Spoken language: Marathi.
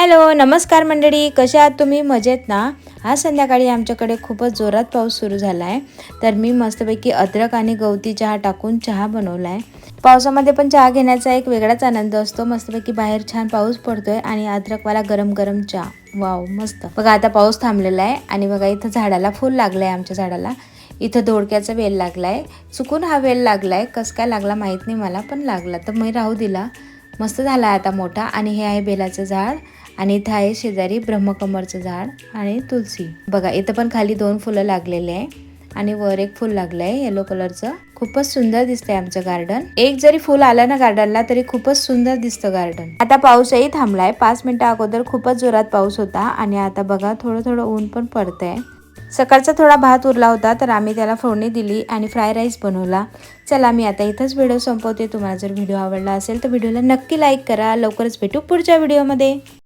हॅलो नमस्कार मंडळी, कशा आहात तुम्ही? मजेत ना? आज संध्याकाळी आमच्याकडे खूपच जोरात पाऊस सुरू झाला आहे, तर मी मस्तपैकी अद्रक आणि गवती चहा टाकून चहा बनवला आहे. पावसामध्ये पण चहा घेण्याचा एक वेगळाच आनंद असतो. मस्तपैकी बाहेर छान पाऊस पडतोय आणि अद्रकवाला गरम गरम चहा, वाव मस्त. बघा आता पाऊस थांबलेला आहे आणि बघा इथं झाडाला फूल लागलंय. आमच्या झाडाला इथं दोडक्याचा वेल लागलाय. चुकून हा वेल लागलाय, कस काय लागला माहित नाही मला, पण लागला तर मी राहू दिला. मस्त झाला आता मोठा. आणि हे आहे बेलाचं झाड आणि इथं आहे शेजारी ब्रह्मकमळचं झाड आणि तुलसी. बघा इथं पण खाली 2 फुलं लागलेले आहे आणि वर एक फुल लागलंय येलो कलरचं. खूपच सुंदर दिसतंय आमचं गार्डन. एक जरी फुल आलं ना गार्डनला तरी खूपच सुंदर दिसतं गार्डन. आता पाऊसही थांबलाय. 5 मिनिटं अगोदर खूपच जोरात पाऊस होता आणि आता बघा थोडं थोडं ऊन पण पडतंय. सकाळचा थोडा भात उरला होता तर आम्ही त्याला फोडणी दिली आणि फ्राय राईस बनवला. चला मी आता इथंच व्हिडिओ संपवते. तुम्हाला जर व्हिडिओ आवडला असेल तर व्हिडिओला नक्की लाईक करा. लवकरच भेटू पुढच्या व्हिडिओमध्ये.